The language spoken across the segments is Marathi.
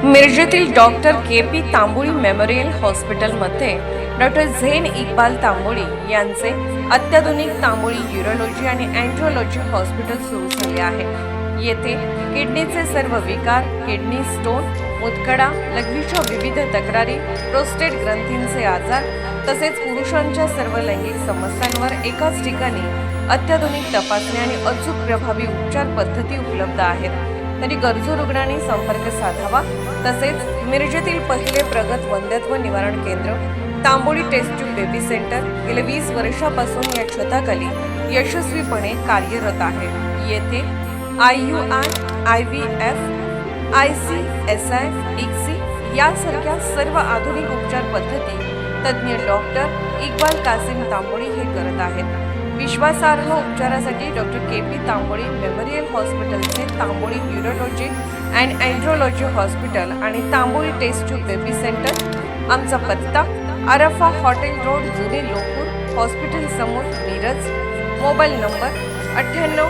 मिरजेतील डॉक्टर के.पी. तांबोळी मेमोरियल हॉस्पिटलमध्ये डॉक्टर झेन इक्बाल तांबोळी यांचे अत्याधुनिक तांबोळी यूरोलॉजी आणि अँड्रोलॉजी हॉस्पिटल सुरू झाले आहे। येथे किडनीचे सर्व विकार, किडनी स्टोन, मुतखडा, लघवीच्या विविध तक्रारी, प्रोस्टेट ग्रंथींचे आजार तसेच पुरुषांच्या सर्व लैंगिक समस्यांवर एकाच ठिकाणी अत्याधुनिक तपासणी आणि अचूक प्रभावी उपचार पद्धती उपलब्ध आहेत। तरी गरजू रुग्णांनी संपर्क साधावा। तसेच मिरजेतील पहिले प्रगत वंध्यत्व निवारण केंद्र Tamboli test tube baby centre गेल्या 20 वर्षापासून या छताखाली यशस्वीपणे कार्यरत आहे। येथे IUI, IVF, ICSI, ICSI यासारख्या सर्व आधुनिक उपचार पद्धती तज्ञ डॉक्टर इक्बाल कासिम तांबोळी हे करत आहेत। विश्वासार्ह उपचारासाठी डॉक्टर के.पी. तांबोळी मेमोरियल हॉस्पिटलचे Tamboli urology and andrology hospital आणि Tamboli test tube baby centre. आमचा पत्ता आरफा हॉटेल रोड, जुने लोकपूर, हॉस्पिटल समोर, मिरज। Mobile number 98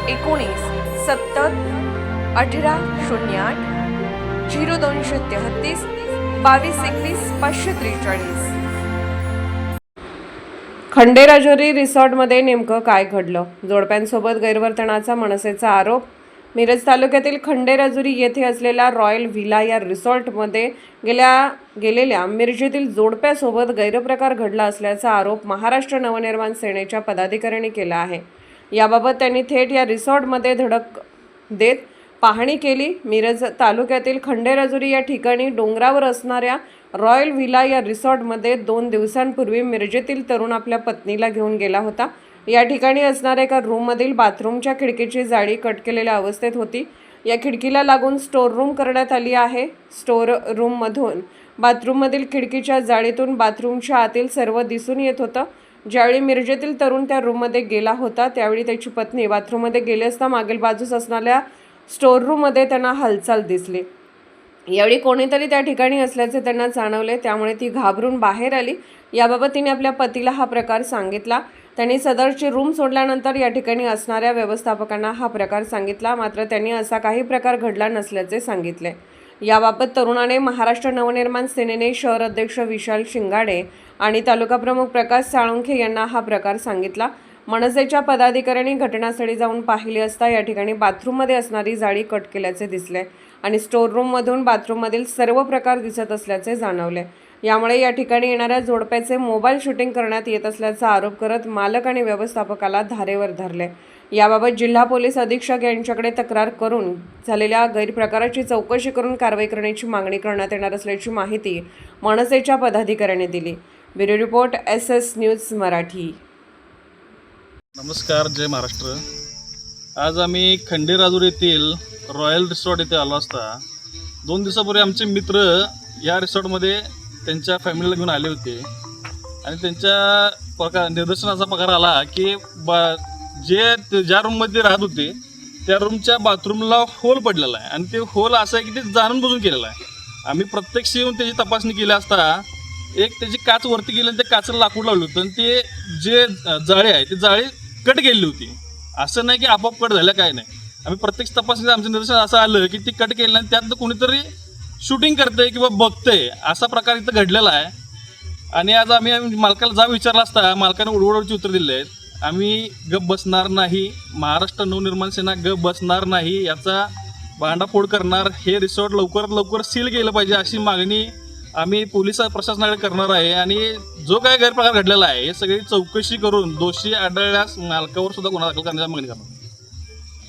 19 70 18 08 0233 22 21 543। खंडेराजुरी रिसॉर्टमध्ये नेमकं काय घडलं? जोडप्यांसोबत गैरवर्तनाचा मनसेचा आरोप। मिरज तालुक्यातील खंडेराजुरी येथे असलेल्या रॉयल व्हिला या रिसॉर्टमध्ये गेलेल्या मिरजेतील जोडप्यासोबत गैरप्रकार घडला असल्याचा आरोप महाराष्ट्र नवनिर्माण सेनेच्या पदाधिकाऱ्यांनी केला आहे। याबाबत त्यांनी थेट या रिसॉर्टमध्ये धडक देत पाहणी केली। मिरज तालुक्यातील खंडेराजुरी या ठिकाणी डोंगरावर असणाऱ्या रॉयल व्हिला या रिसॉर्टमध्ये 2 दिवसांपूर्वी मिरजेतील तरुण आपल्या पत्नीला घेऊन गेला होता। या ठिकाणी असणाऱ्या एका रूममधील बाथरूमच्या खिडकीची जाळी कट केलेल्या अवस्थेत होती। या खिडकीला लागून स्टोर रूम करण्यात आली आहे। स्टोर रूममधून बाथरूममधील खिडकीच्या जाळीतून बाथरूमच्या आतील सर्व दिसून येत होतं। ज्यावेळी मिरजेतील तरुण त्या रूममध्ये गेला होता त्यावेळी त्याची पत्नी बाथरूममध्ये गेली असता मागील बाजूस असणाऱ्या स्टोर रूममध्ये त्यांना हालचाल दिसली। यावेळी कोणीतरी त्या ठिकाणी असल्याचे त्यांना जाणवले, त्यामुळे ती घाबरून बाहेर आली। याबाबत तिने आपल्या पतीला हा प्रकार सांगितला। त्यांनी सदरची रूम सोडल्यानंतर या ठिकाणी असणाऱ्या व्यवस्थापकांना हा प्रकार सांगितला, मात्र त्यांनी असा काही प्रकार घडला नसल्याचे सांगितले। याबाबत तरुणाने महाराष्ट्र नवनिर्माण सेनेने शहर अध्यक्ष विशाल शिंगाडे आणि तालुका प्रमुख प्रकाश साळुंखे यांना हा प्रकार सांगितला। मनसेच्या पदाधिकाऱ्यांनी घटनास्थळी जाऊन पाहिले असता या ठिकाणी बाथरूममध्ये असणारी जाळी कट केल्याचे दिसले आणि स्टोर रूममधून बाथरूममधील सर्व प्रकार दिसत असल्याचे जाणवले। यामुळे या ठिकाणी येणाऱ्या जोडप्याचे मोबाईल शूटिंग करण्यात येत असल्याचा आरोप करत मालक आणि व्यवस्थापकाला धारेवर धरले। याबाबत जिल्हा पोलीस अधीक्षक यांच्याकडे तक्रार करून झालेल्या गैरप्रकाराची चौकशी करून कारवाई करण्याची मागणी करण्यात येणार असल्याची माहिती मनसेच्या पदाधिकाऱ्यांनी दिली। Bureau report SS news Marathi. नमस्कार, जय महाराष्ट्र। आज आम्ही खंडेराजुरी येथील रॉयल रिसॉर्ट येथे आलो असता 2 दिवसापूर्वी आमचे मित्र या रिसॉर्टमध्ये त्यांच्या फॅमिलीला घेऊन आले होते आणि त्यांच्या निदर्शनाचा पगार आला की ज्या रूममध्ये राहत होते त्या रूमच्या बाथरूमला होल पडलेला आहे आणि ते होल असं आहे की ते जाणून बुजून केलेलं आहे। आम्ही प्रत्यक्ष येऊन त्याची तपासणी केली असता एक त्याची काच वरती गेली आणि त्या काचेला लाकूड लावलं होतं आणि ते जे जाळी आहे ती जाळी कट केलेली होती। असं नाही की आपोआप कट झालं, काय नाही। आम्ही प्रत्यक्ष तपासणीत आमचं निदर्शन असं आलं की ती कट केली आणि त्यात कोणीतरी शूटिंग करतंय किंवा बघतंय असा प्रकार इथं घडलेला आहे। आणि आज आम्ही मालकाला जाऊन विचारला असता मालकाने उडवडवरची उत्तर दिले आहेत। आम्ही गप बसणार नाही, महाराष्ट्र नवनिर्माण सेना गप बसणार नाही, याचा भांडाफोड करणार। हे रिसॉर्ट लवकरात लवकर सील केलं पाहिजे अशी मागणी आम्ही पोलीस प्रशासनाकडे करणार आहे। आणि जो काय गैरप्रकार घडलेला आहे हे सगळी चौकशी करून दोषी आढळल्यास मालकावर सुद्धा गुन्हा दाखल करण्याची मागणी करणार।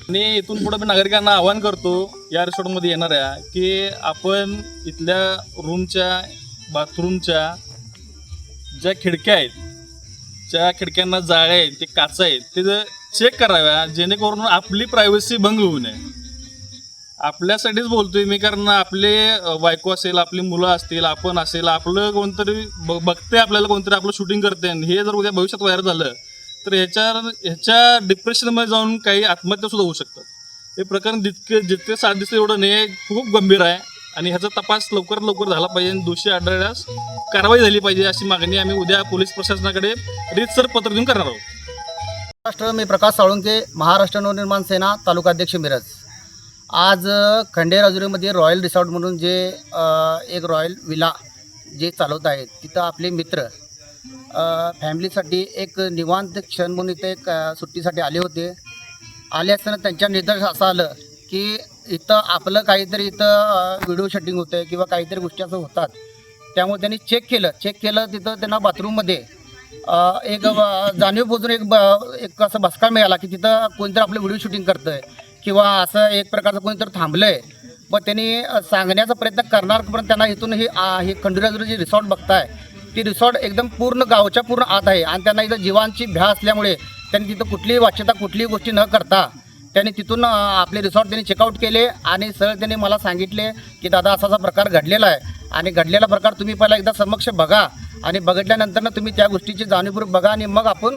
आणि इथून पुढे मी नागरिकांना आवाहन करतो या रिसॉर्टमध्ये येणाऱ्या की आपण इथल्या रूमच्या बाथरूमच्या ज्या खिडक्या आहेत, ज्या खिडक्यांना जाळ्या आहेत, ते काचा आहेत, ते चेक कराव्या जेणेकरून आपली प्रायव्हसी भंग होऊ नये। आपल्यासाठीच बोलतोय मी, कारण आपले बायको असेल, आपली मुलं असतील, आपण असेल, आपलं कोणतरी बघते, आपल्याला कोणतरी आपलं शूटिंग करते, हे जर उद्या भविष्यात व्हायरल झालं तर ह्याच्या डिप्रेशनमध्ये जाऊन काही आत्महत्या सुद्धा होऊ शकतात। हे प्रकरण जितके साथ दिसते एवढं नाही, खूप गंभीर आहे आणि ह्याचा तपास लवकरात लवकर झाला पाहिजे आणि दोषी आढळल्यास कारवाई झाली पाहिजे अशी मागणी आम्ही उद्या पोलीस प्रशासनाकडे रीतसर पत्र देऊन करणार आहोत। महाराष्ट्र, मी प्रकाश साळुंखे, महाराष्ट्र नवनिर्माण सेना, तालुका अध्यक्ष मिरज। आज खंडेराजुरीमध्ये रॉयल रिसॉर्ट म्हणून जे एक रॉयल विला जे चालवत आहेत तिथं आपले मित्र फॅमिलीसाठी एक निवांत क्षण म्हणून इथे एक सुट्टीसाठी आले होते. आले असताना त्यांच्या निर्देश असं आलं की इथं आपलं काहीतरी इथं व्हिडिओ शूटिंग होतं आहे किंवा काहीतरी गोष्टी असं होतात. त्यामुळे त्यांनी चेक केलं तिथं त्यांना बाथरूममध्ये एक जाणीवपूर्वक एक असं भस्का मिळाला की तिथं कोणीतरी आपलं व्हिडिओ शूटिंग करतं आहे किंवा असं एक प्रकारचं कोणीतरी थांबलं आहे. मग त्यांनी सांगण्याचा प्रयत्न करणार, पण त्यांना इथून हे खंडेराजुरी जी रिसॉर्ट बघताय ती रिसॉर्ट एकदम पूर्ण गावच्या पूर्ण आत आहे आणि त्यांना इथं जीवांची भ्या असल्यामुळे त्यांनी तिथं कुठलीही वाच्यता कुठलीही गोष्टी न करता त्यांनी तिथून आपले रिसॉर्ट त्यांनी चेकआउट केले आणि सरळ त्यांनी मला सांगितले की दादा असा असा प्रकार घडलेला आहे आणि घडलेला प्रकार तुम्ही पहिला एकदा समक्ष बघा आणि बघितल्यानंतर तुम्ही त्या गोष्टीची जाणीवपूर्वक बघा आणि मग आपण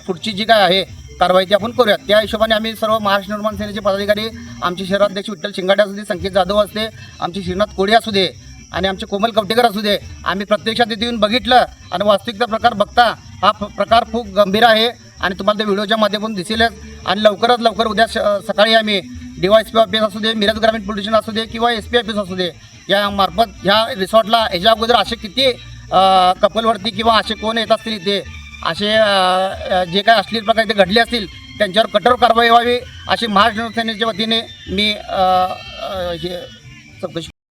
पुढची जी काय आहे कारवाई ती आपण करूयात. त्या हिशोबाने आम्ही सर्व महाराष्ट्र निर्माण सेनेचे पदाधिकारी, आमचे शहराध्यक्ष विठ्ठल शिंगाडे असू दे, संकेत जाधव असते, आमचे श्रीनाथ कोडे असू दे आणि आमचे कोमल कवटेकर असू दे, आम्ही प्रत्यक्षात तिथे येऊन बघितलं आणि वास्तविकता प्रकार बघता हा प्रकार खूप गंभीर आहे आणि तुम्हाला त्या व्हिडिओच्या माध्यमातून दिसेलच. आणि लवकरात लवकर उद्या सकाळी आम्ही DYSP ऑफिस असू दे, मिरज ग्रामीण पोलीस स्टेशन असू दे किंवा SP ऑफिस असू दे, या मार्फत ह्या रिसॉर्टला ह्याच्या अगोदर असे किती कपलवरती किंवा असे कोण येत असतील इथे असे जे काय अश्लील प्रकार इथे घडले असतील त्यांच्यावर कठोर कारवाई व्हावी अशी महाराष्ट्र सेनेच्या वतीने मी हे चौकशी